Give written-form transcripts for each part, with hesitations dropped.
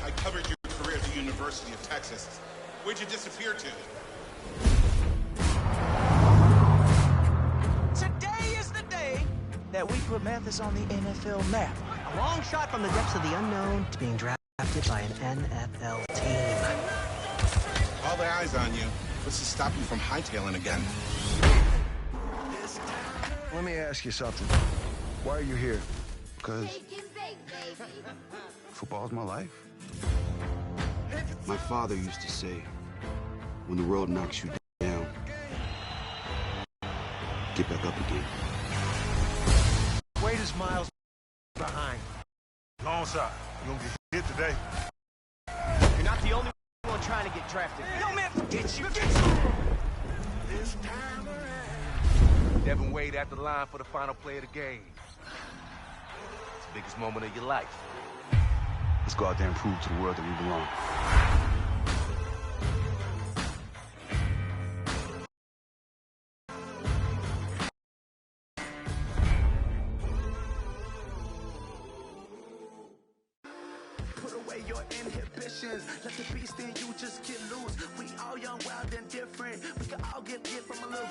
I covered your career at the University of Texas. Where'd you disappear to? Today is the day that we put Mathis on the NFL map. A long shot from the depths of the unknown to being drafted by an NFL team. All the eyes on you. What's to stop you from hightailing again? Let me ask you something. Why are you here? Because football's my life. My father used to say, when the world knocks you down, get back up again. Wade is miles behind. Long shot. You're gonna get hit today. You're not the only one trying to get drafted. No, man, forget you. Devin Wade at the line for the final play of the game. It's the biggest moment of your life. Let's go out there and prove to the world that we belong. Put away your inhibitions. Let the beast in you just get loose. We all young, wild, and different. We can all get from a little.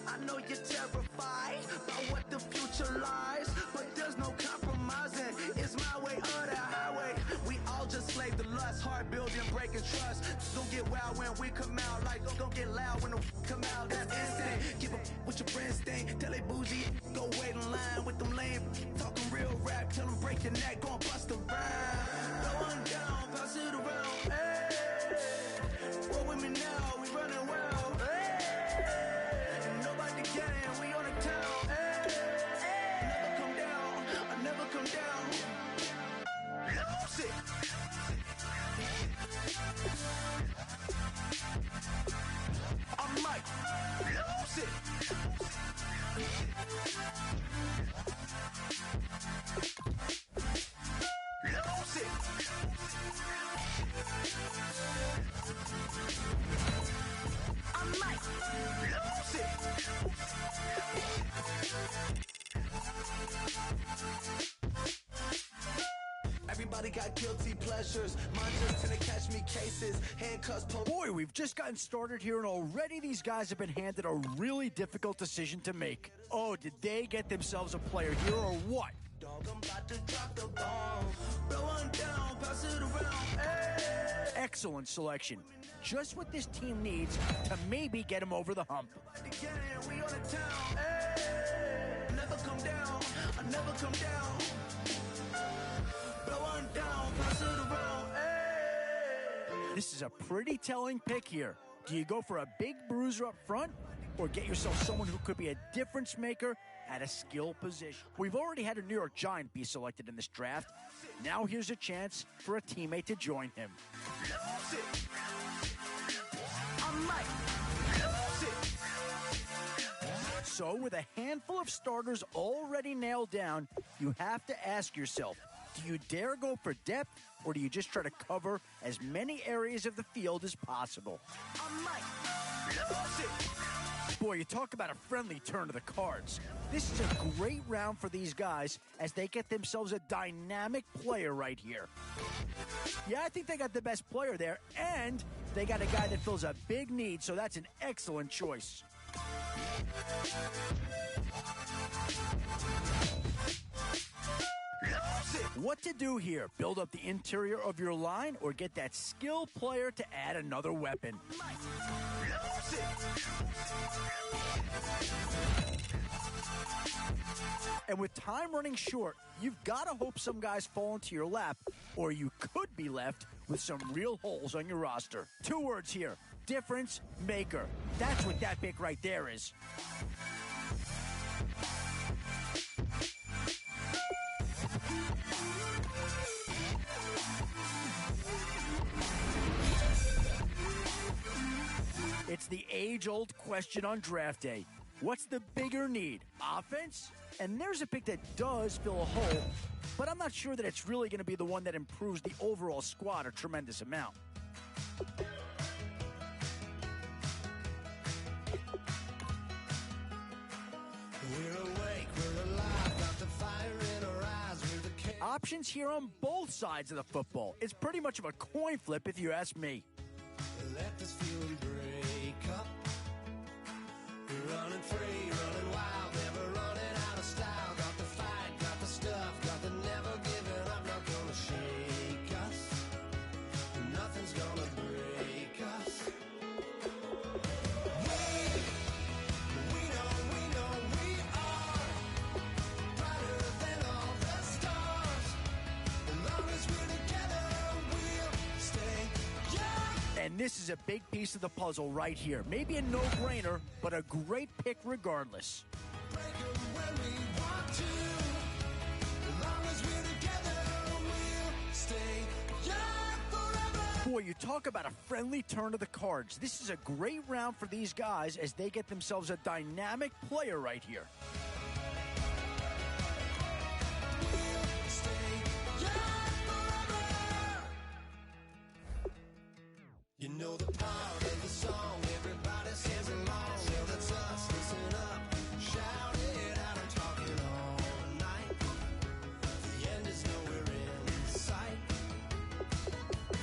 I know you're terrified about what the future lies, but there's no compromising. It's my way or the highway. We all just slave to lust, heart building, breaking trust. Don't get wild when we come out, like don't get loud when the come out. That's instant. Keep up with your friends thing. Tell they bougie, go wait in line with them lame. Talking real rap, tell them break your neck, go and bust a rhyme. Going down, pass it around. Hey, roll with me now, we running well. Hey, nobody can, we on the town. Hey, never come down, I never come down. Lose it. I'm Mike. Lose it. Lose it. I'm Mike. Lose it. Everybody got guilty pleasures. Mine just tend to catch me cases. Handcuffs. Boy, we've just gotten started here, and already these guys have been handed a really difficult decision to make. Oh, did they get themselves a player here or what? Dog, I'm about to drop the bomb. Blow one down, pass it around. Hey. Excellent selection. Just what this team needs to maybe get them over the hump. Again, we on the town. Hey. Never come down. I never come down. Blow one down, pass it around. Hey. This is a pretty telling pick here. Do you go for a big bruiser up front or get yourself someone who could be a difference maker at a skill position? We've already had a New York Giant be selected in this draft. Now here's a chance for a teammate to join him. So with a handful of starters already nailed down, you have to ask yourself, do you dare go for depth, or do you just try to cover as many areas of the field as possible? Boy, you talk about a friendly turn to the cards. This is a great round for these guys as they get themselves a dynamic player right here. Yeah, I think they got the best player there, and they got a guy that fills a big need, so that's an excellent choice. What to do here? Build up the interior of your line or get that skill player to add another weapon? And with time running short, you've got to hope some guys fall into your lap, or you could be left with some real holes on your roster. 2 words here: difference maker. That's what that pick right there is. It's the age-old question on draft day. What's the bigger need? Offense? And there's a pick that does fill a hole, but I'm not sure that it's really going to be the one that improves the overall squad a tremendous amount. Options here on both sides of the football. It's pretty much of a coin flip if you ask me. Let this feeling break up. We're running free, running wild, never running out of style. Got the fight, got the stuff, got the never giving up. Not gonna shake us. Nothing's gonna break us. We know we are brighter than all the stars. As long as we're together, we'll stay young. And this is a big piece of the puzzle right here. Maybe a no-brainer, but a great pick regardless. Break 'em when we want to. As long as we're together, we'll stay young forever. Boy, you talk about a friendly turn of the cards. This is a great round for these guys as they get themselves a dynamic player right here. We'll stay young forever. You know the part of the song everybody sings along. Well, that's us. Listen up, shout it out. I'm talking all night. The end is nowhere in sight.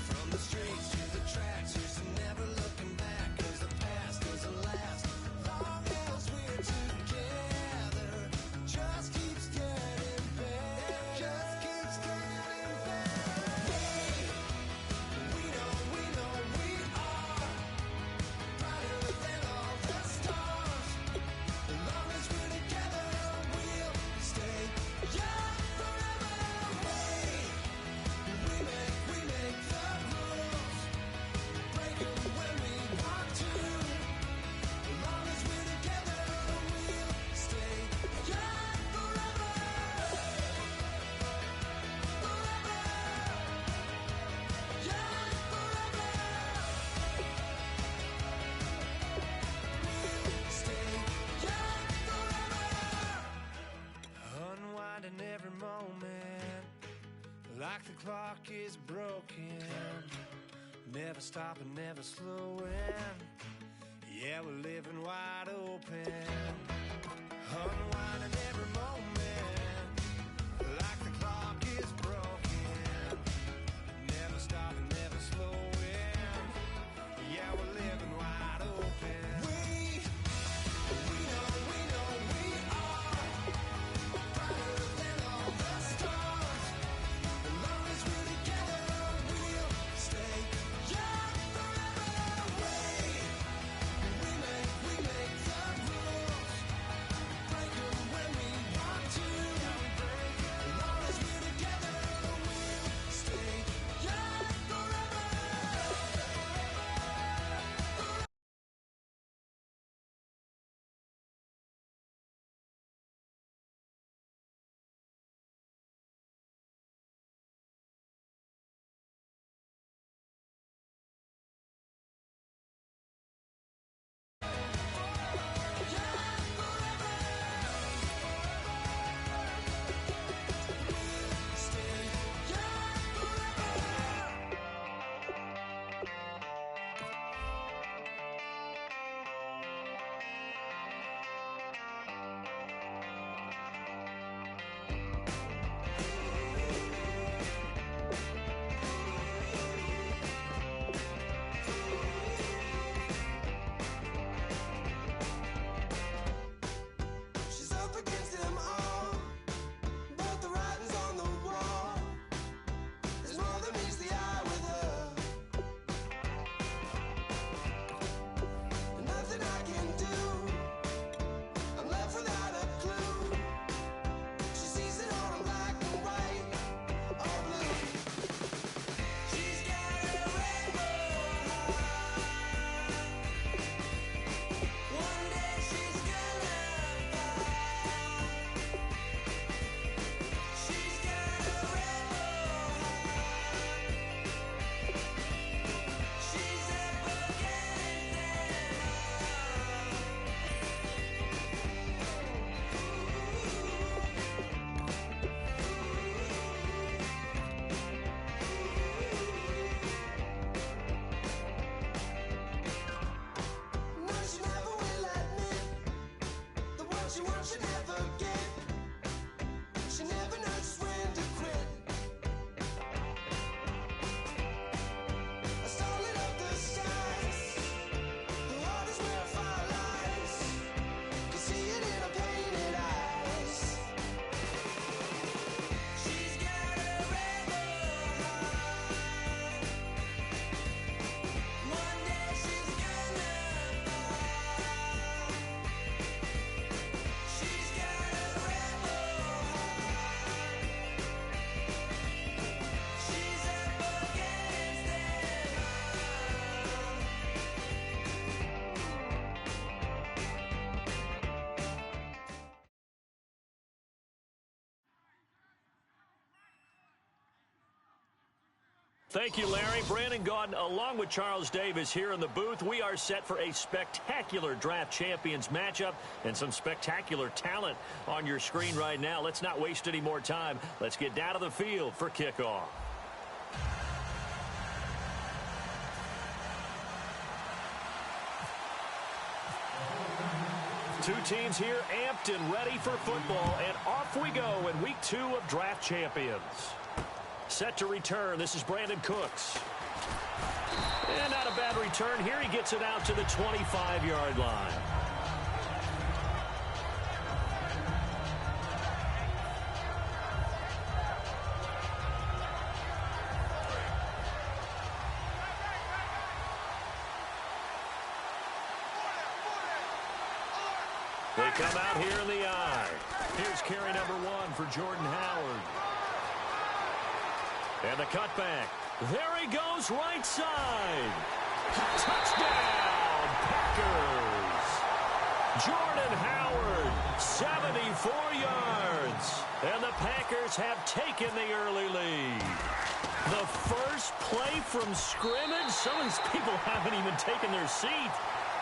From the streets to the tracks, here's to never looking back. 'Cause the past doesn't last long as we're together. Just keeps getting better. Just keeps getting better. We know we are brighter than all the stars. As long as we're together, we'll stay young forever. We make the rules, break 'em when we want to. As long as we're together, we'll stay young forever. Forever. Young forever. We'll stay young forever. Unwinding every moment, like the clock is broken. Never stopping, never slowing. Yeah, we're living wide open. Unwinding every moment, like the clock is broken. Never stopping, never slowing. Yeah, we're living wide open. We know we are brighter than all the stars. As long as we're together, we'll stay young forever. We make the rules, break 'em when we Thank you, Larry. Brandon Gaudin, along with Charles Davis here in the booth. We are set for a spectacular draft champions matchup and some spectacular talent on your screen right now. Let's not waste any more time. Let's get down to the field for kickoff. Two teams here amped and ready for football, and off we go in week 2 of draft champions. Set to return. This is Brandon Cooks. And not a bad return here. He gets it out to the 25-yard line. They come out here in the eye. Here's carry number 1 for Jordan Howard. And the cutback. There he goes, right side. Touchdown, Packers. Jordan Howard, 74 yards. And the Packers have taken the early lead. The first play from scrimmage. Some of these people haven't even taken their seat.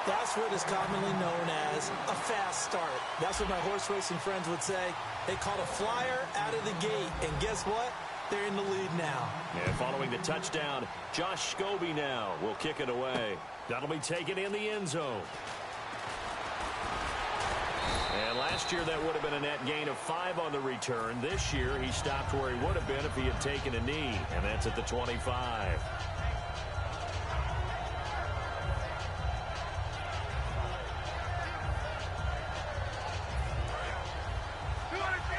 That's what is commonly known as a fast start. That's what my horse racing friends would say. They caught a flyer out of the gate, and guess what? They're in the lead now. And following the touchdown, Josh Scobie now will kick it away. That'll be taken in the end zone. And last year, that would have been a net gain of 5 on the return. This year, he stopped where he would have been if he had taken a knee, and that's at the 25.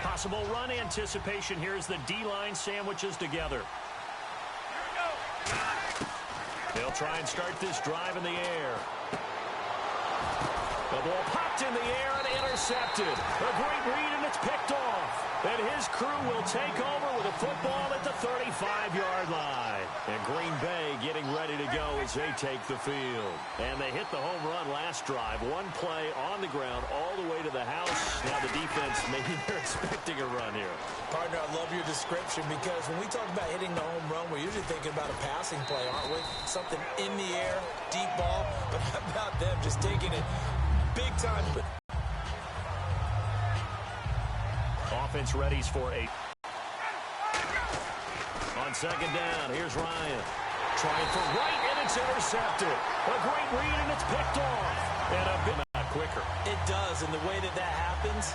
Possible run anticipation here as the D-line sandwiches together. They'll try and start this drive in the air. The ball popped in the air and intercepted. A great read, and it's picked off. And his crew will take over with a football at the 35-yard line. And Green Bay getting ready to go as they take the field. And they hit the home run last drive. One play on the ground all the way to the house. Now the defense, maybe they're expecting a run here. Partner, I love your description because when we talk about hitting the home run, we're usually thinking about a passing play, aren't we? Something in the air, deep ball. But how about them just taking it big time? Offense readies for a... On second down, here's Ryan. Trying for right, and it's intercepted. A great read, and it's picked off. And a bit quicker. It does, and the way that happens,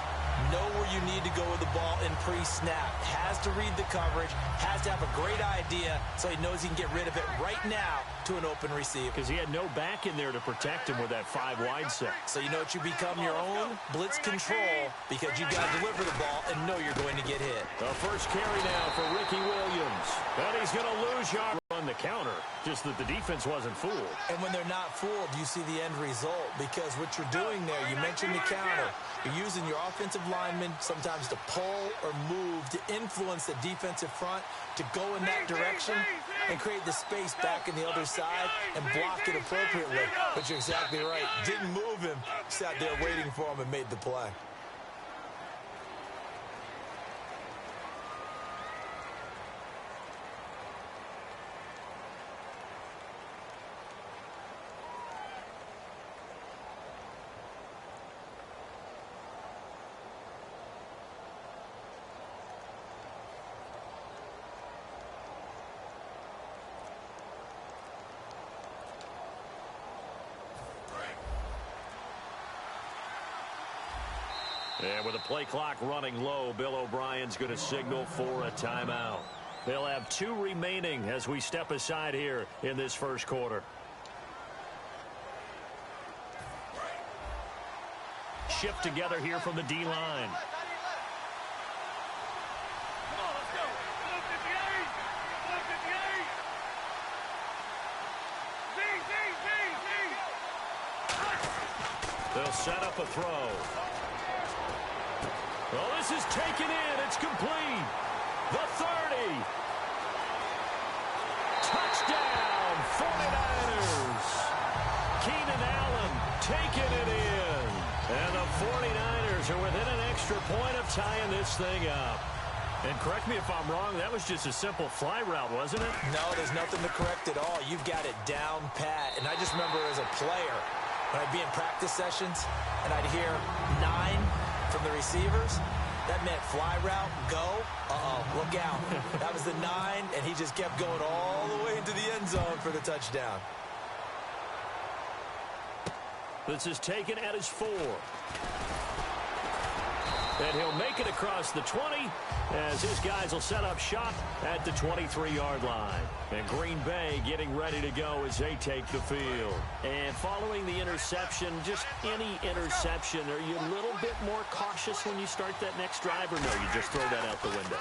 know where you need to go with the ball in pre-snap. Has to read the coverage, has to have a great idea so he knows he can get rid of it right now to an open receiver. Because he had no back in there to protect him with that 5-wide set. So you know what, you become your own blitz control because you've got to deliver the ball and know you're going to get hit. The first carry now for Ricky Williams. And he's going to lose yard on the counter, just that the defense wasn't fooled. And when they're not fooled, you see the end result because what you're doing there, you mentioned the counter. You're using your offensive linemen sometimes to pull or move to influence the defensive front to go in that direction and create the space back in the other side and block it appropriately. But you're exactly right. Didn't move him. Sat there waiting for him and made the play. And with the play clock running low, Bill O'Brien's going to signal for a timeout. They'll have 2 remaining as we step aside here in this first quarter. Shift together here from the D-line. They'll set up a throw. Well, this is taken in. It's complete. The 30. Touchdown, 49ers. Keenan Allen taking it in. And the 49ers are within an extra point of tying this thing up. And correct me if I'm wrong, that was just a simple fly route, wasn't it? No, there's nothing to correct at all. You've got it down pat. And I just remember as a player, when I'd be in practice sessions and I'd hear 9 from the receivers, that meant fly route, go, look out. That was the 9, and he just kept going all the way into the end zone for the touchdown. This is taken at his 4. And he'll make it across the 20 as his guys will set up shop at the 23-yard line. And Green Bay getting ready to go as they take the field. And following the interception, just any interception, are you a little bit more cautious when you start that next drive, or no, you just throw that out the window?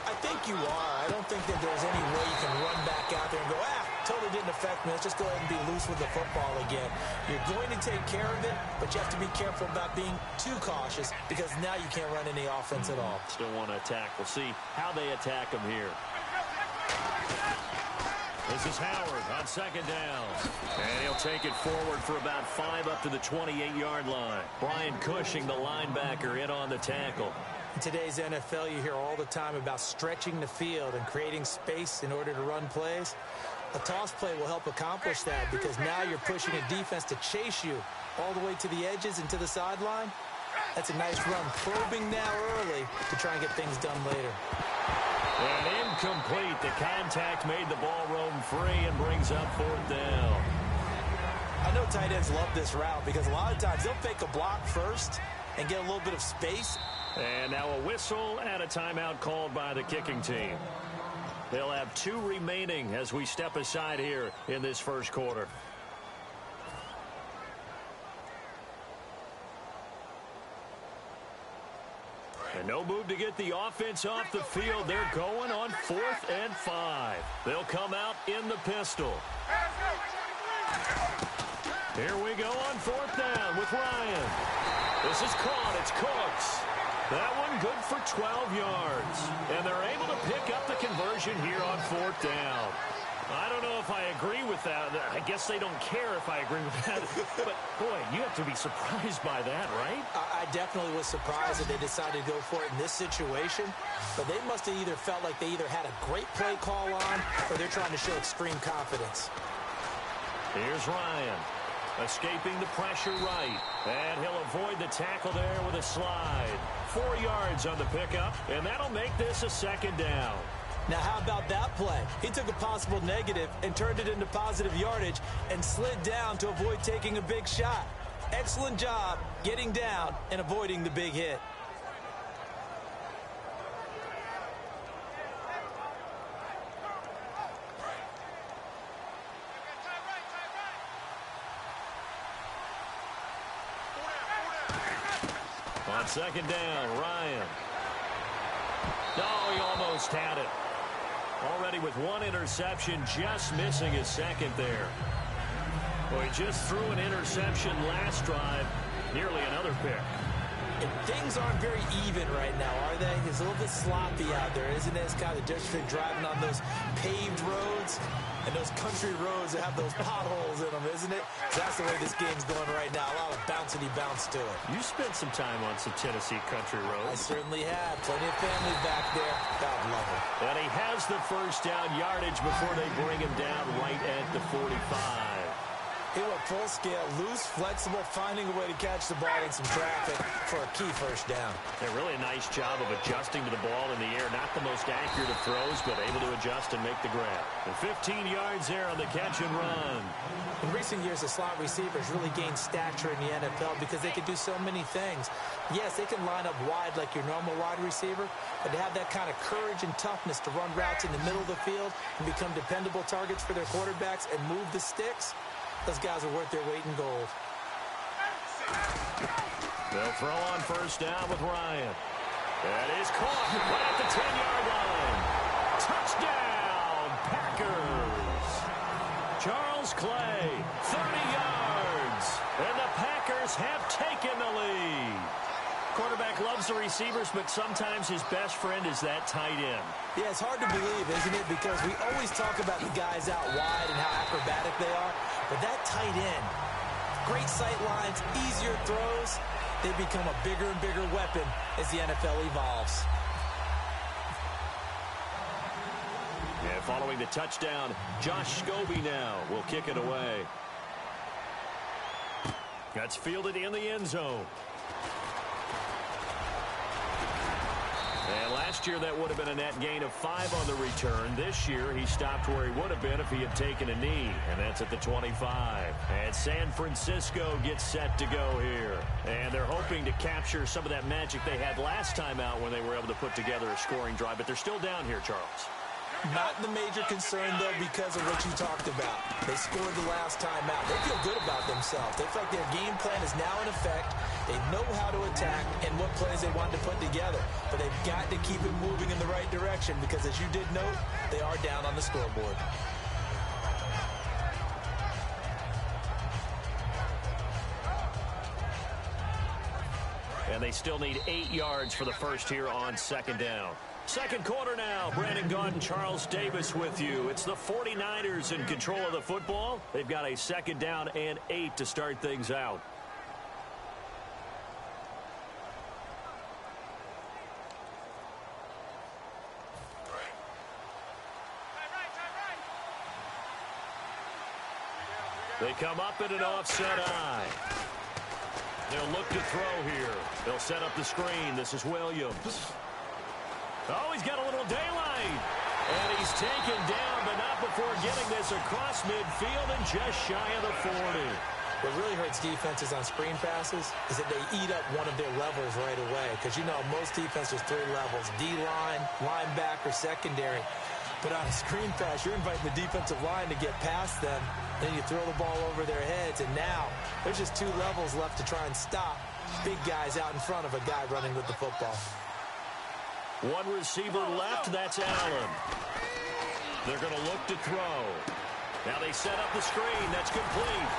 I think you are. I don't think that there's any way you can run back out there and go, totally didn't affect me. Let's just go ahead and be loose with the football again. You're going to take care of it, but you have to be careful about being too cautious because now you can't run any offense at all. Still want to attack. We'll see how they attack him here. This is Howard on second down. And he'll take it forward for about 5 up to the 28-yard line. Brian Cushing, the linebacker, in on the tackle. In today's NFL, you hear all the time about stretching the field and creating space in order to run plays. A toss play will help accomplish that because now you're pushing a defense to chase you all the way to the edges and to the sideline. That's a nice run, probing now early to try and get things done later. And incomplete. The contact made the ball roam free and brings up 4th down. I know tight ends love this route because a lot of times they'll fake a block first and get a little bit of space. And now a whistle and a timeout called by the kicking team. They'll have 2 remaining as we step aside here in this first quarter. And no move to get the offense off the field. They're going on 4th and 5. They'll come out in the pistol. Here we go on 4th down with Ryan. This is caught. It's Cooks. That one good for 12 yards. And they're able to pick up the conversion here on 4th down. I don't know if I agree with that. I guess they don't care if I agree with that. But, boy, you have to be surprised by that, right? I definitely was surprised that they decided to go for it in this situation. But they must have either felt like they either had a great play call on or they're trying to show extreme confidence. Here's Ryan. Escaping the pressure right. And he'll avoid the tackle there with a slide. 4 yards on the pickup, and that'll make this a 2nd down. Now, how about that play? He took a possible negative and turned it into positive yardage and slid down to avoid taking a big shot. Excellent job getting down and avoiding the big hit. On 2nd down, Ryan. No, he almost had it. Already with 1 interception, just missing his 2nd there. Well, he just threw an interception last drive, nearly another pick. And things aren't very even right now, are they? It's a little bit sloppy out there, isn't it? It's kind of the difference between driving on those paved roads and those country roads that have those potholes in them, isn't it? That's the way this game's going right now. A lot of bouncy bounce to it. You spent some time on some Tennessee country roads. I certainly have. Plenty of family back there. God love it. And he has the 1st down yardage before they bring him down right at the 45. He went full scale, loose, flexible, finding a way to catch the ball in some traffic for a key 1st down. A really nice job of adjusting to the ball in the air. Not the most accurate of throws, but able to adjust and make the grab. And 15 yards there on the catch and run. In recent years, the slot receivers really gained stature in the NFL because they can do so many things. Yes, they can line up wide like your normal wide receiver, but to have that kind of courage and toughness to run routes in the middle of the field and become dependable targets for their quarterbacks and move the sticks, those guys are worth their weight in gold. They'll throw on 1st down with Ryan. That is caught right at the 10-yard line. Touchdown, Packers. Charles Clay, 30 yards. And the Packers have taken the lead. Quarterback loves the receivers, but sometimes his best friend is that tight end. Yeah, it's hard to believe, isn't it? Because we always talk about the guys out wide and how acrobatic they are. But that tight end, great sight lines, easier throws, they become a bigger and bigger weapon as the NFL evolves. And following the touchdown, Josh Scobie now will kick it away. That's fielded in the end zone. And last year, that would have been a net gain of 5 on the return. This year, he stopped where he would have been if he had taken a knee, and that's at the 25. And San Francisco gets set to go here. And they're hoping to capture some of that magic they had last time out when they were able to put together a scoring drive, but they're still down here, Charles. Not the major concern, though, because of what you talked about. They scored the last time out. They feel good about themselves. They feel like their game plan is now in effect. They know how to attack and what plays they want to put together. But they've got to keep it moving in the right direction because, as you did note, they are down on the scoreboard. And they still need 8 yards for the first here on second down. Second quarter now. Brandon Gaudin, Charles Davis with you. It's the 49ers in control of the football. They've got a second down and 8 to start things out. They come up in an offset eye. They'll look to throw here. They'll set up the screen. This is Williams. Oh, he's got a little daylight. And he's taken down, but not before getting this across midfield and just shy of the 40. What really hurts defenses on screen passes is that they eat up one of their levels right away. Because, you know, most defenses 3 levels. D-line, linebacker, secondary. But on a screen pass, you're inviting the defensive line to get past them. Then you throw the ball over their heads. And now there's just 2 levels left to try and stop big guys out in front of a guy running with the football. 1 receiver left, that's Allen. They're going to look to throw. Now they set up the screen, that's complete.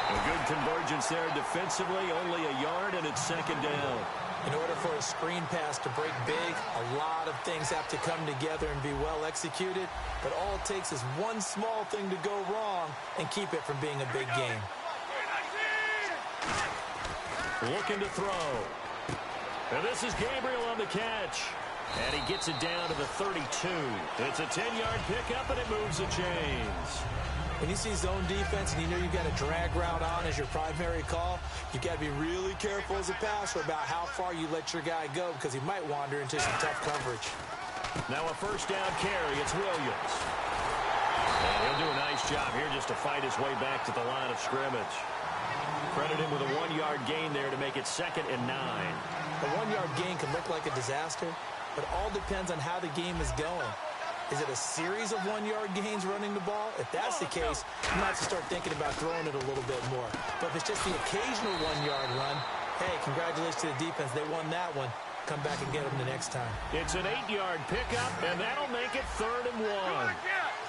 A good convergence there defensively, only a yard, and it's second down. In order for a screen pass to break big, a lot of things have to come together and be well executed, but all it takes is one small thing to go wrong and keep it from being a big game. Looking to throw. And this is Gabriel on the catch. And he gets it down to the 32. It's a 10-yard pickup, and it moves the chains. When you see zone defense and you know you've got a drag route on as your primary call, you've got to be really careful as a passer about how far you let your guy go because he might wander into some tough coverage. Now a first down carry. It's Williams. And he'll do a nice job here just to fight his way back to the line of scrimmage. Credit him with a 1-yard gain there to make it 2nd and 9. A 1-yard gain can look like a disaster, but all depends on how the game is going. Is it a series of 1-yard gains running the ball? If that's the case, you might have to start thinking about throwing it a little bit more. But if it's just the occasional 1-yard run, hey, congratulations to the defense. They won that one. Come back and get them the next time. It's an 8-yard pickup, and that'll make it 3rd and 1.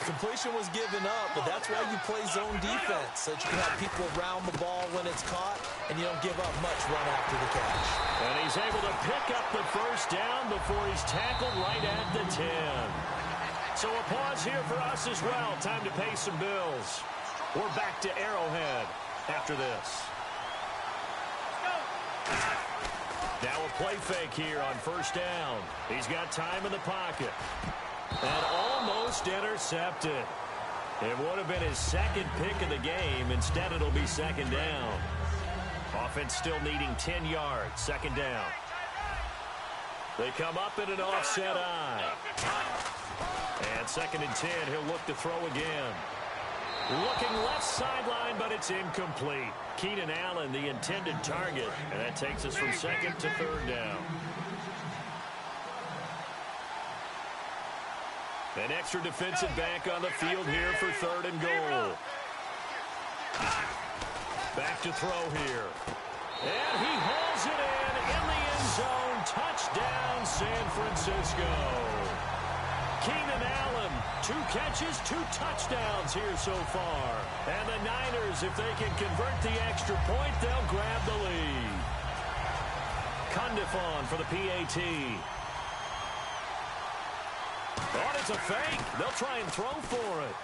Completion was given up, but that's why you play zone defense, so that you can have people around the ball when it's caught, and you don't give up much run after the catch. And he's able to pick up the first down before he's tackled right at the 10. So a pause here for us as well. Time to pay some bills. We're back to Arrowhead after this. Now a play fake here on first down. He's got time in the pocket. And almost intercepted. It would have been his 2nd pick of the game. Instead, it'll be 2nd down. Offense still needing 10 yards. 2nd down. They come up in an offset eye. And 2nd and 10. He'll look to throw again. Looking left sideline, but it's incomplete. Keenan Allen, the intended target. And that takes us from 2nd to 3rd down. An extra defensive back on the field here for 3rd and goal. Back to throw here. And he hauls it in the end zone. Touchdown, San Francisco. Keenan Allen, 2 catches, 2 touchdowns here so far. And the Niners, if they can convert the extra point, they'll grab the lead. Condifon for the PAT. Oh, it's a fake. They'll try and throw for it.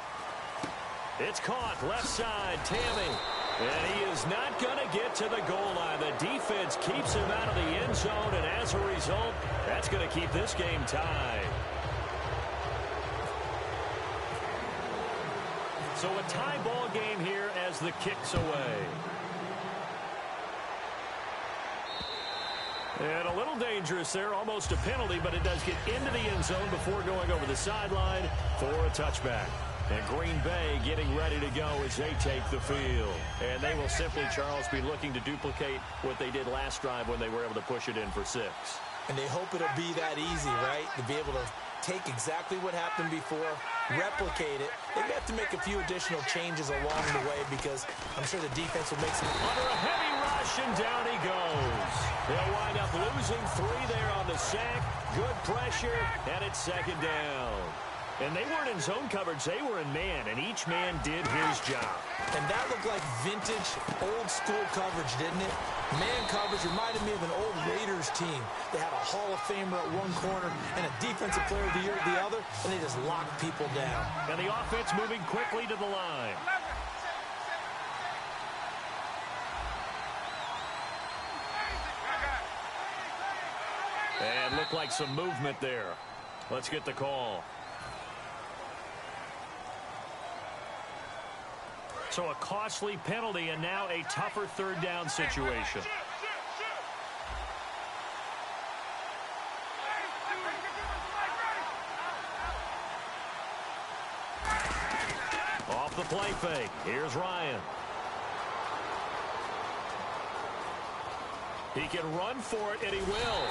It's caught left side, Tammy. And he is not going to get to the goal line. The defense keeps him out of the end zone, and as a result, that's going to keep this game tied. So a tie ball game here as the kick's away. And a little dangerous there, almost a penalty, but it does get into the end zone before going over the sideline for a touchback. And Green Bay getting ready to go as they take the field. And they will simply, Charles, be looking to duplicate what they did last drive when they were able to push it in for 6. And they hope it'll be that easy, right? To be able to take exactly what happened before, replicate it. They may have to make a few additional changes along the way because I'm sure the defense will make some... Under a heavy rush, and down he goes. They'll wind up losing 3 there on the sack. Good pressure, and it's 2nd down. And they weren't in zone coverage, they were in man, and each man did his job. And that looked like vintage, old-school coverage, didn't it? Man coverage reminded me of an old Raiders team. They had a Hall of Famer at one corner and a Defensive Player of the Year at the other, and they just locked people down. And the offense moving quickly to the line. And looked like some movement there. Let's get the call. So a costly penalty and now a tougher 3rd down situation. Off the play fake. Here's Ryan. He can run for it, and he will.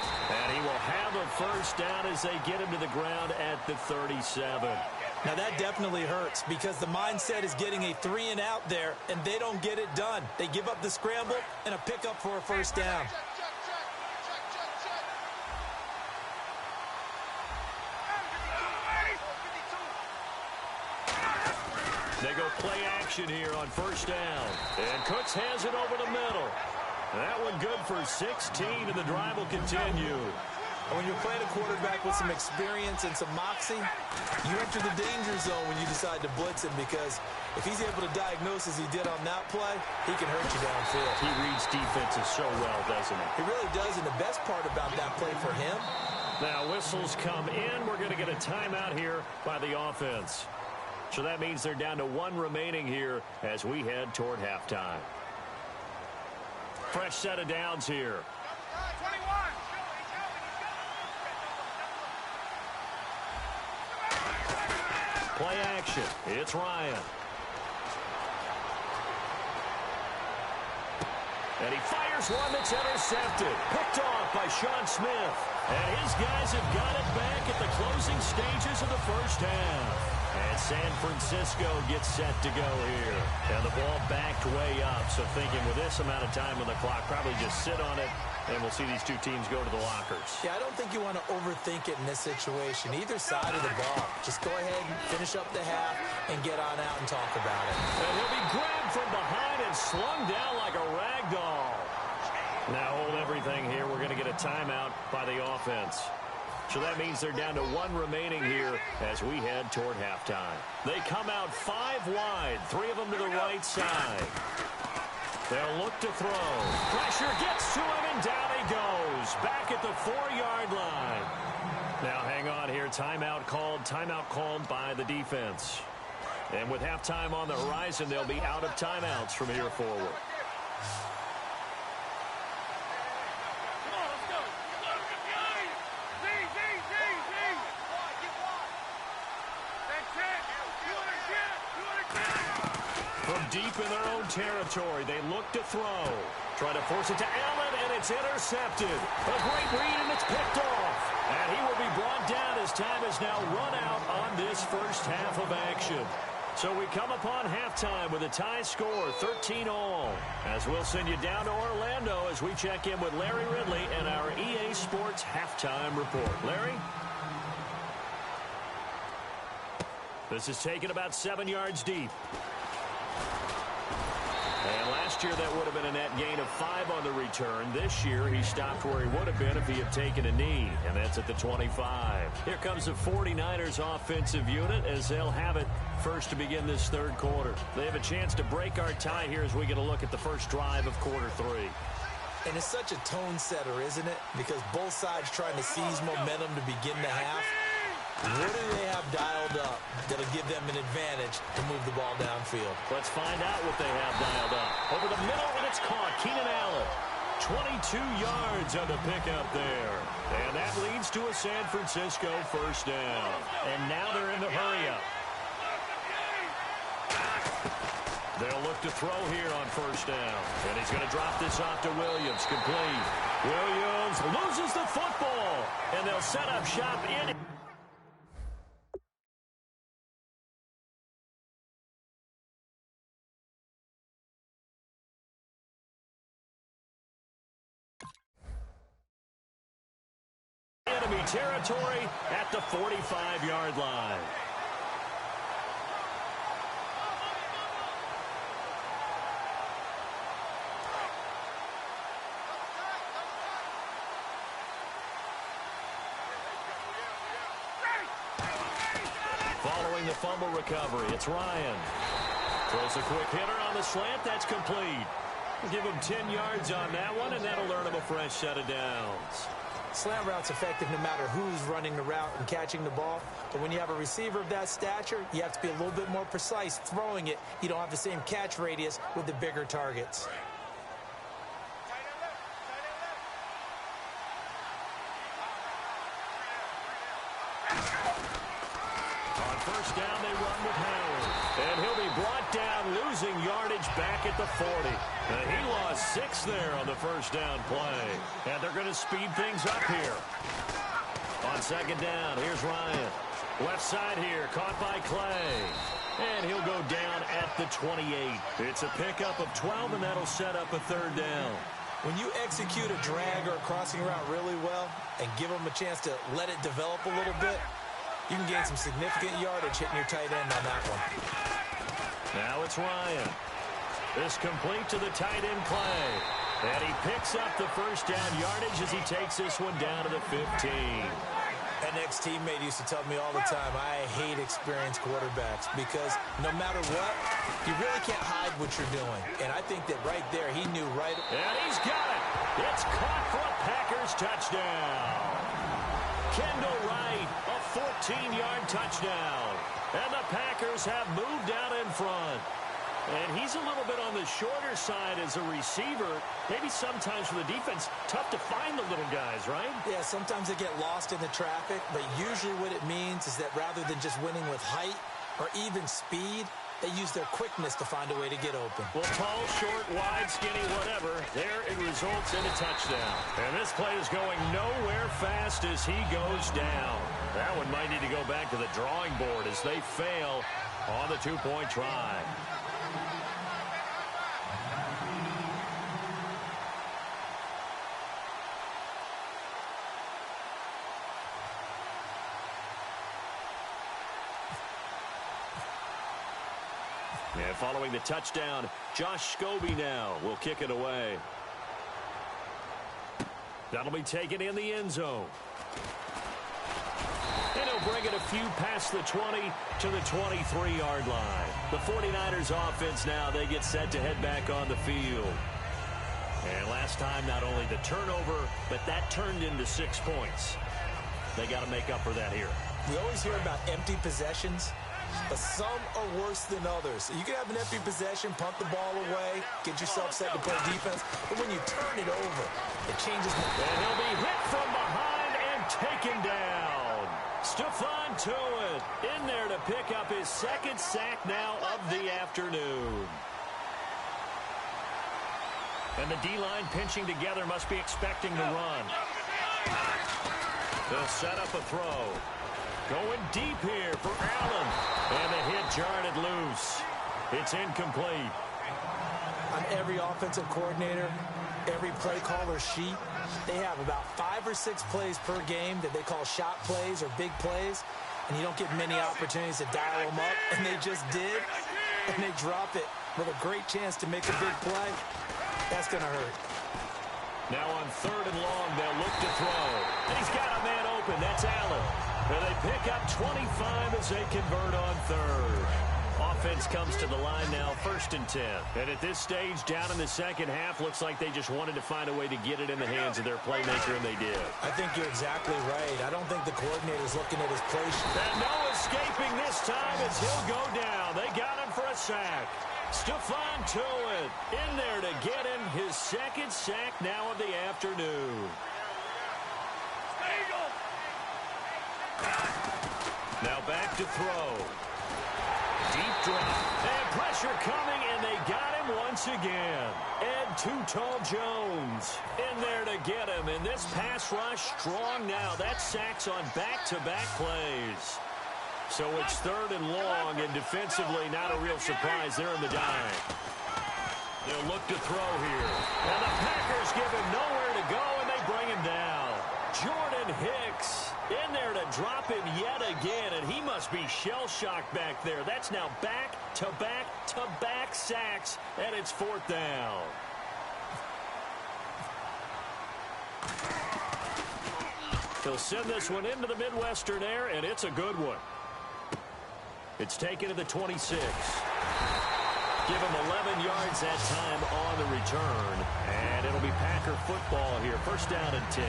And he will have a 1st down as they get him to the ground at the 37. Now, that definitely hurts because the mindset is getting a 3-and-out there, and they don't get it done. They give up the scramble and a pickup for a 1st down. They go play action here on 1st down. And Cooks has it over the middle. That one good for 16, and the drive will continue. When you're playing a quarterback with some experience and some moxie, you enter the danger zone when you decide to blitz him because if he's able to diagnose as he did on that play, he can hurt you downfield. He reads defenses so well, doesn't he? He really does, and the best part about that play for him. Now whistles come in. We're going to get a timeout here by the offense. So that means they're down to 1 remaining here as we head toward halftime. Fresh set of downs here. Play action. It's Ryan. And he fires one that's intercepted. Picked off by Sean Smith. And his guys have got it back at the closing stages of the 1st half. And San Francisco gets set to go here. And the ball backed way up. So thinking with this amount of time on the clock, probably just sit on it. And we'll see these two teams go to the lockers. Yeah, I don't think you want to overthink it in this situation. Either side of the ball. Just go ahead and finish up the half and get on out and talk about it. And he'll be grabbed from behind and slung down like a rag doll. Now hold everything here. We're going to get a timeout by the offense. So that means they're down to 1 remaining here as we head toward halftime. They come out 5 wide, 3 of them to the right side. They'll look to throw. Pressure gets to him, and down he goes. Back at the 4-yard line. Now hang on here. Timeout called by the defense. And with halftime on the horizon, they'll be out of timeouts from here forward. Deep in their own territory, they look to throw. Try to force it to Allen, and it's intercepted. A great read, and it's picked off. And he will be brought down as time is now run out on this 1st half of action. So we come upon halftime with a tie score, 13-all. As we'll send you down to Orlando as we check in with Larry Ridley and our EA Sports halftime report. Larry? This is taken about 7 yards deep. And last year, that would have been a net gain of 5 on the return. This year, he stopped where he would have been if he had taken a knee, and that's at the 25. Here comes the 49ers offensive unit as they'll have it first to begin this 3rd quarter. They have a chance to break our tie here as we get a look at the first drive of quarter 3. And it's such a tone setter, isn't it? Because both sides trying to seize momentum to begin the half. What do they have dialed up? Do that'll give them an advantage to move the ball downfield. Let's find out what they have dialed up. Over the middle, and it's caught. Keenan Allen. 22 yards on the pickup there. And that leads to a San Francisco first down. And now they're in the hurry-up. They'll look to throw here on first down. And he's going to drop this off to Williams. Complete. Williams loses the football. And they'll set up shop in. Enemy territory at the 45-yard line. Following the fumble recovery, it's Ryan. Throws a quick hitter on the slant. That's complete. We'll give him 10 yards on that one, and that'll earn him a fresh set of downs. Slant route's effective no matter who's running the route and catching the ball. But when you have a receiver of that stature, you have to be a little bit more precise throwing it. You don't have the same catch radius with the bigger targets. On first down, they run with Howard. And he'll be brought down, losing yardage back at the 40. And he lost 6 there on the first down play. And they're going to speed things up here. On second down, here's Ryan. Left side here, caught by Clay. And he'll go down at the 28. It's a pickup of 12, and that'll set up a third down. When you execute a drag or a crossing route really well and give them a chance to let it develop a little bit, you can gain some significant yardage hitting your tight end on that one. Now it's Ryan. This complete to the tight end Clay. And he picks up the first down yardage as he takes this one down to the 15. An ex-teammate used to tell me all the time, I hate experienced quarterbacks because no matter what, you really can't hide what you're doing. And I think that right there, he knew right. And he's got it. It's caught for a Packers touchdown. Kendall Wright, a 14-yard touchdown. And the Packers have moved out in front. And he's a little bit on the shorter side as a receiver. Maybe sometimes for the defense, tough to find the little guys, right? Yeah, sometimes they get lost in the traffic, but usually what it means is that rather than just winning with height or even speed, they use their quickness to find a way to get open. Well, tall, short, wide, skinny, whatever, there it results in a touchdown. And this play is going nowhere fast as he goes down. That one might need to go back to the drawing board as they fail on the two-point try. And following the touchdown, Josh Scobie now will kick it away. That'll be taken in the end zone. And he'll bring it a few past the 20 to the 23-yard line. The 49ers offense now, they get set to head back on the field. And last time, not only the turnover, but that turned into 6 points. They got to make up for that here. We always hear about empty possessions, but some are worse than others. You can have an empty possession, punt the ball away, get yourself set to play defense, but when you turn it over, it changes. And he'll be hit from behind and taken down. Stephon Tuitt in there to pick up his second sack now of the afternoon. And the D-line pinching together must be expecting the run. They'll set up a throw. Going deep here for Allen. And the hit jarred it loose. It's incomplete. On every offensive coordinator, every play caller sheet, they have about 5 or 6 plays per game that they call shot plays or big plays, and you don't get many opportunities to dial them up, and they just did, and they drop it with a great chance to make a big play. That's going to hurt. Now on 3rd and long, they'll look to throw. And he's got a man open. That's Allen. And they pick up 25 as they convert on 3rd. offense comes to the line now, 1st and 10. And at this stage, down in the second half, looks like they just wanted to find a way to get it in the hands of their playmaker, and they did. I think you're exactly right. I don't think the coordinator's looking at his play sheet. And no escaping this time as he'll go down. They got him for a sack. Stephon Tuitt in there to get him his 2nd sack now of the afternoon. Now back to throw. Deep drop. And pressure coming, and they got him once again. Ed Too Tall Jones in there to get him. And this pass rush strong now. That sacks on back-to-back plays. So it's 3rd and long, and defensively not a real surprise. They're in the dime. They'll look to throw here. And the Packers give him nowhere to go, and they bring him down. Jordan Hicks in there to drop him yet again, and he must be shell-shocked back there. That's now back-to-back-to-back sacks, and it's 4th down. He'll send this one into the Midwestern air, and it's a good one. It's taken to the 26. Give him 11 yards that time on the return, and it'll be Packer football here. 1st down and 10.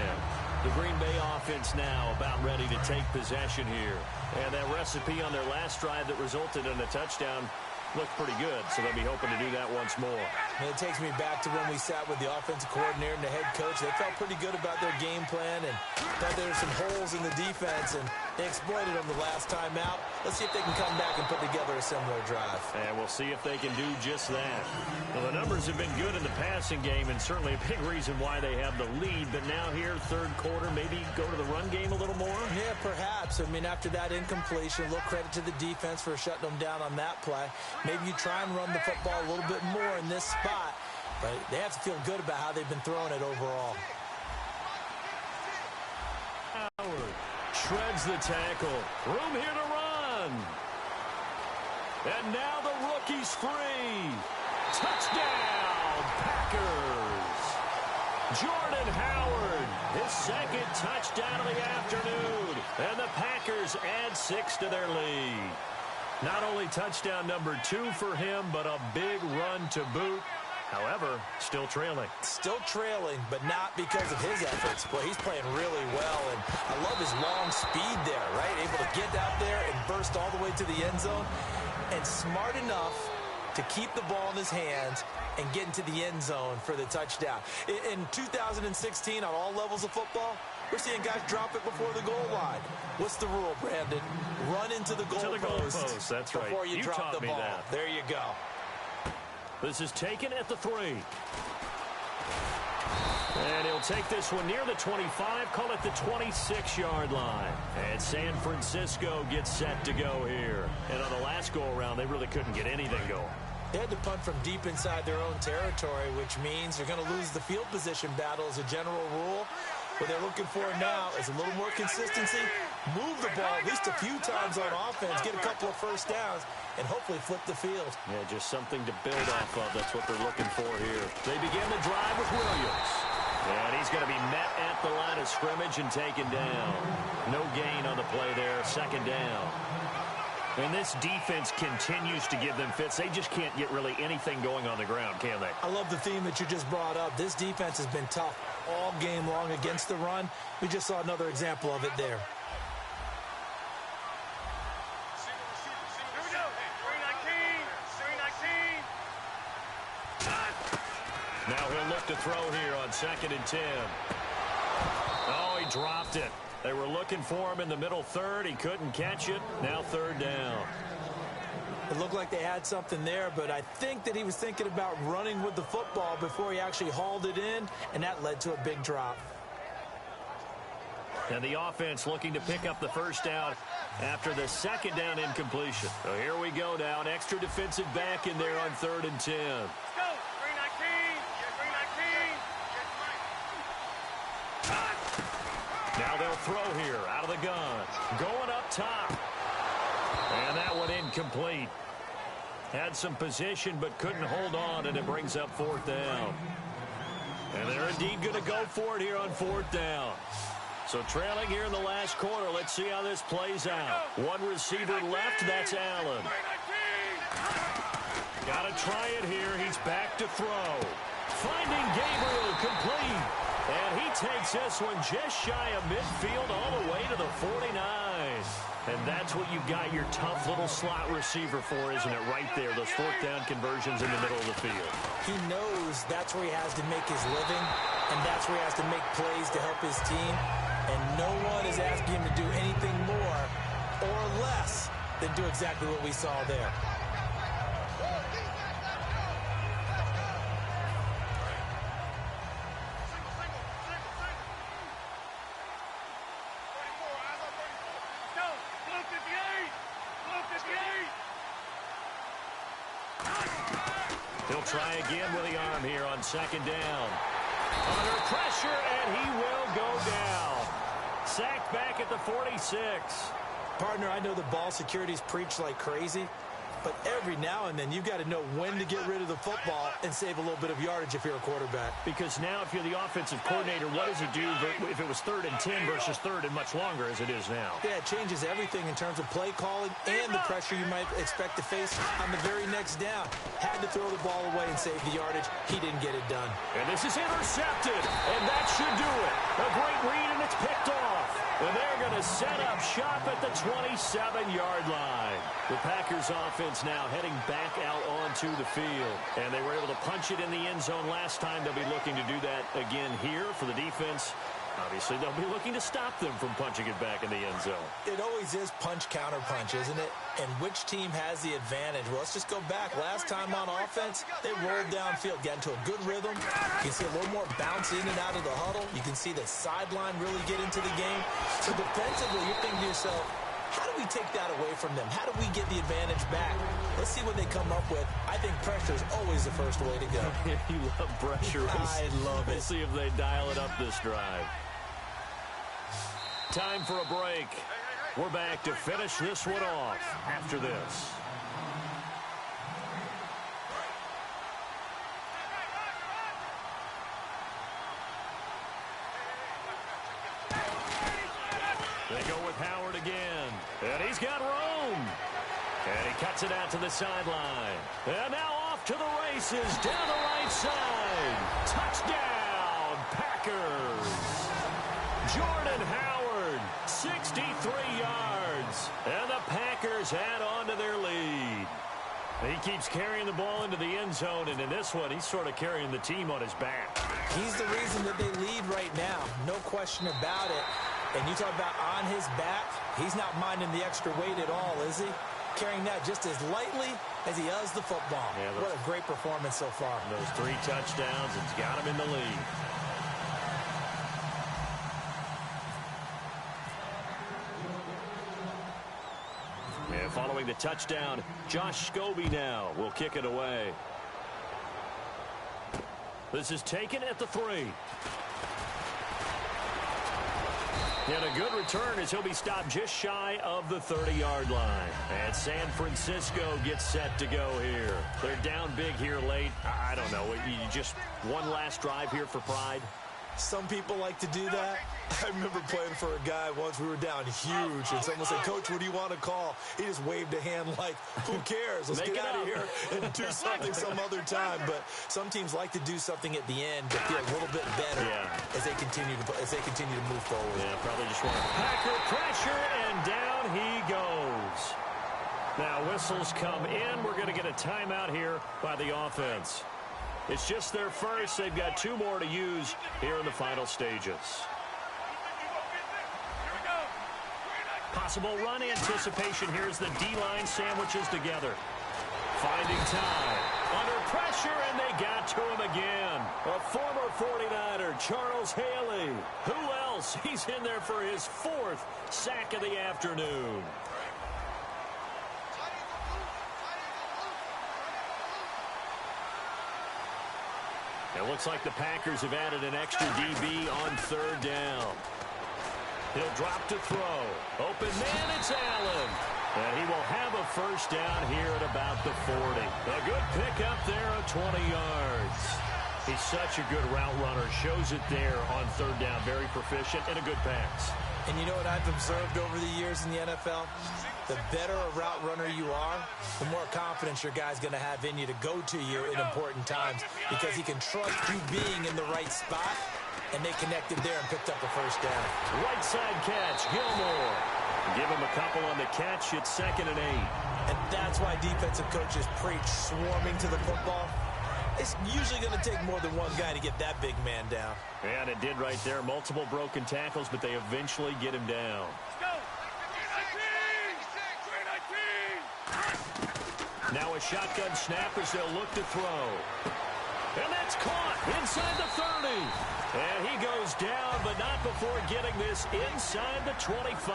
The Green Bay offense now about ready to take possession here. And that recipe on their last drive that resulted in a touchdown looked pretty good, so they'll be hoping to do that once more. And it takes me back to when we sat with the offensive coordinator and the head coach. They felt pretty good about their game plan and thought there were some holes in the defense, and they exploited them the last time out. Let's see if they can come back and put together a similar drive. And we'll see if they can do just that. Well, the numbers have been good in the passing game, and certainly a big reason why they have the lead. But now here, 3rd quarter, maybe go to the run game a little more? Yeah, perhaps. I mean, after that incompletion, a little credit to the defense for shutting them down on that play. Maybe you try and run the football a little bit more in this spot, but they have to feel good about how they've been throwing it overall. Howard shreds the tackle. Room here to run. And now the rookie's free. Touchdown, Packers. Jordan Howard, his 2nd touchdown of the afternoon. And the Packers add 6 to their lead. Not only touchdown number 2 for him, but a big run to boot. However, still trailing. Still trailing, but not because of his efforts. Boy, he's playing really well, and I love his long speed there, right? Able to get out there and burst all the way to the end zone, and smart enough to keep the ball in his hands and get into the end zone for the touchdown. In 2016, on all levels of football, we're seeing guys drop it before the goal line. What's the rule, Brandon? Run into the goal post. That's right. Before you drop the ball. That. There you go. This is taken at the 3. And he'll take this one near the 25, call it the 26-yard line. And San Francisco gets set to go here. And on the last go-around, they really couldn't get anything going. They had to punt from deep inside their own territory, which means they're going to lose the field position battle as a general rule. What they're looking for now is a little more consistency, move the ball at least a few times on offense, get a couple of 1st downs, and hopefully flip the field. Yeah, just something to build off of. That's what they're looking for here. They begin the drive with Williams. And he's going to be met at the line of scrimmage and taken down. No gain on the play there, 2nd down. And this defense continues to give them fits. They just can't get really anything going on the ground, can they? I love the theme that you just brought up. This defense has been tough all game long against the run. We just saw another example of it there. Now he'll look to throw here on 2nd and 10. Oh, he dropped it. They were looking for him in the middle 3rd. He couldn't catch it. Now 3rd down. It looked like they had something there, but I think that he was thinking about running with the football before he actually hauled it in, and that led to a big drop. And the offense looking to pick up the 1st down after the 2nd down incompletion. So here we go now. An extra defensive back in there on 3rd and 10. Now they'll throw here out of the gun. Going up top. And that one incomplete. Had some position but couldn't hold on, and it brings up 4th down. And they're indeed going to go for it here on 4th down. So trailing here in the last quarter. Let's see how this plays out. One receiver left. That's Allen. Got to try it here. He's back to throw. Finding Gabriel complete. And he takes this one just shy of midfield all the way to the 49. And that's what you've got your tough little slot receiver for, isn't it? Right there, those fourth down conversions in the middle of the field. He knows that's where he has to make his living, and that's where he has to make plays to help his team. And no one is asking him to do anything more or less than do exactly what we saw there. He'll try again with the arm here on second down. Under pressure, and he will go down. Sacked back at the 46. Partner, I know the ball security's preached like crazy, but every now and then you've got to know when to get rid of the football and save a little bit of yardage if you're a quarterback. Because now if you're the offensive coordinator, what does he do if it was 3rd and 10 versus 3rd and much longer as it is now? Yeah, it changes everything in terms of play calling and the pressure you might expect to face on the very next down. Had to throw the ball away and save the yardage. He didn't get it done. And this is intercepted, and that should do it. A great read, and it's picked off. And they're going to set up shop at the 27-yard line. The Packers offense now heading back out onto the field. And they were able to punch it in the end zone last time. They'll be looking to do that again here for the defense. Obviously, they'll be looking to stop them from punching it back in the end zone. It always is punch-counter-punch, isn't it? And which team has the advantage? Well, let's just go back. Last time on offense, they rolled downfield, got into a good rhythm. You can see a little more bounce in and out of the huddle. You can see the sideline really get into the game. So defensively, you're thinking to yourself, how do we take that away from them? How do we get the advantage back? Let's see what they come up with. I think pressure is always the first way to go. You love pressure. I love it. We'll see if they dial it up this drive. Time for a break. We're back to finish this one off after this. They go with Howard again. And he's got room. And he cuts it out to the sideline. And now off to the races down the right side. Touchdown, Packers. Jordan Howard, 63 yards. And the Packers add on to their lead. He keeps carrying the ball into the end zone, and in this one, he's sort of carrying the team on his back. He's the reason that they lead right now. No question about it. And you talk about on his back, he's not minding the extra weight at all, is he? Carrying that just as lightly as he does the football. Yeah, what a great performance so far. Those 3 touchdowns, it's got him in the lead. And following the touchdown, Josh Scobie now will kick it away. This is taken at the 3. And a good return as he'll be stopped just shy of the 30-yard line. And San Francisco gets set to go here. They're down big here late. I don't know. You just one last drive here for pride. Some people like to do that. I remember playing for a guy once. We were down huge, and someone said, "Coach, what do you want to call?" He just waved a hand like, "Who cares? Let's get out of here and do something some other time." But some teams like to do something at the end to feel a little bit better as they continue to move forward. Yeah, probably just want Packer pressure, and down he goes. Now whistles come in. We're going to get a timeout here by the offense. It's just their first. They've got 2 more to use here in the final stages. Possible run anticipation. Here's the D-line sandwiches together. Finding time. Under pressure, and they got to him again. A former 49er, Charles Haley. Who else? He's in there for his 4th sack of the afternoon. It looks like the Packers have added an extra DB on 3rd down. He'll drop to throw. Open man, it's Allen. And he will have a first down here at about the 40. A good pickup there of 20 yards. He's such a good route runner. Shows it there on 3rd down. Very proficient and a good pass. And you know what I've observed over the years in the NFL? The better a route runner you are, the more confidence your guy's going to have in you to go to you in important times because he can trust you being in the right spot, and they connected there and picked up a first down. Right side catch, Gilmore. Give him a couple on the catch. It's 2nd and 8. And that's why defensive coaches preach swarming to the football. It's usually going to take more than one guy to get that big man down. And it did right there. Multiple broken tackles, but they eventually get him down. Now a shotgun snap as they'll look to throw. And that's caught inside the 30. And he goes down, but not before getting this inside the 25.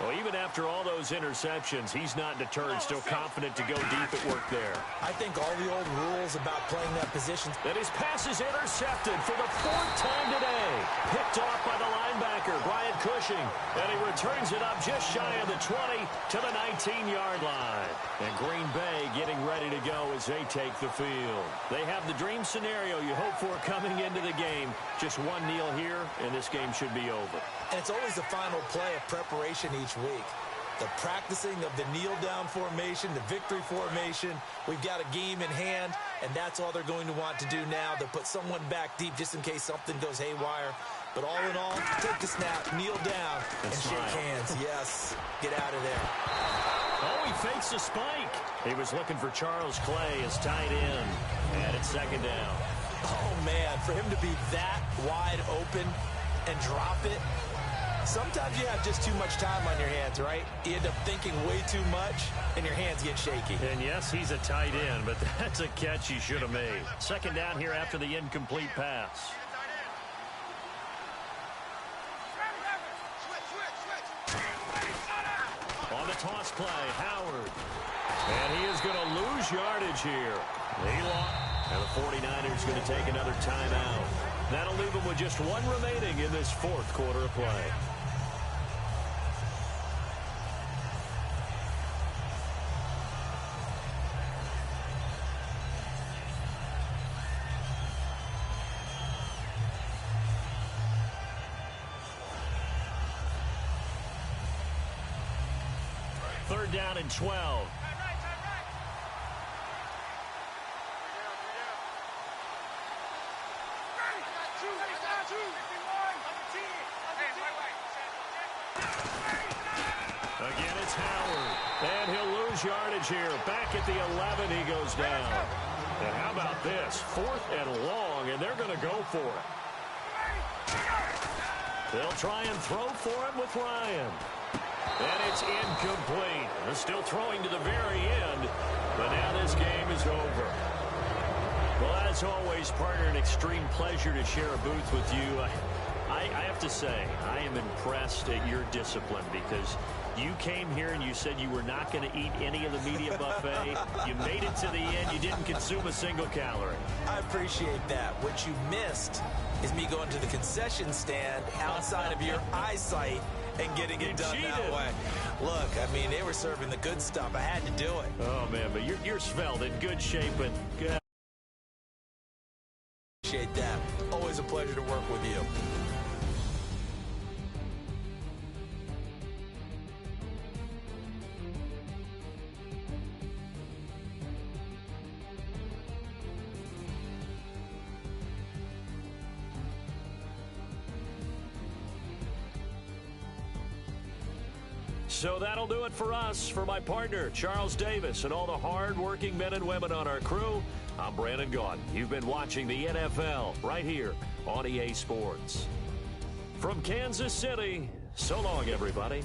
Well, even after all those interceptions, he's not deterred, still confident to go deep at work there. I think all the old rules about playing that position. And his pass is intercepted for the 4th time today. Picked off by the linebacker, Brian Cushing. And he returns it up just shy of the 20 to the 19-yard line. And Green Bay getting ready to go as they take the field. They have the dream scenario you hope for coming into the game. Just one kneel here, and this game should be over. And it's always the final play of preparation each week. The practicing of the kneel-down formation, the victory formation. We've got a game in hand, and that's all they're going to want to do now. They'll put someone back deep just in case something goes haywire. But all in all, take the snap, kneel down, and shake hands. Yes, get out of there. Oh, he fakes a spike. He was looking for Charles Clay as tight end. And it's 2nd down. Oh, man, for him to be that wide open and drop it. Sometimes you have just too much time on your hands, right? You end up thinking way too much, and your hands get shaky. And yes, he's a tight end, but that's a catch he should have made. 2nd down here after the incomplete pass. On the toss play, Howard. And he is going to lose yardage here. He lost. And the 49ers going to take another timeout. That'll leave him with just one remaining in this 4th quarter of play. Third down and 12. Again, it's Howard. And he'll lose yardage here. Back at the 11, he goes down. And how about this? 4th and long, and they're going to go for it. They'll try and throw for it with Ryan. And it's incomplete. They're still throwing to the very end, but now this game is over. Well, as always, partner, an extreme pleasure to share a booth with you. I have to say, I am impressed at your discipline because you came here and you said you were not going to eat any of the media buffet. You made it to the end. You didn't consume a single calorie. I appreciate that. What you missed is me going to the concession stand outside of your eyesight and getting it done that way. Look, I mean, they were serving the good stuff. I had to do it. Oh, man, but you're svelte, in good shape, and good. Appreciate that. Always a pleasure to work with you. So that'll do it for us. For my partner, Charles Davis, and all the hard-working men and women on our crew, I'm Brandon Gaudin. You've been watching the NFL right here on EA Sports. From Kansas City, so long, everybody.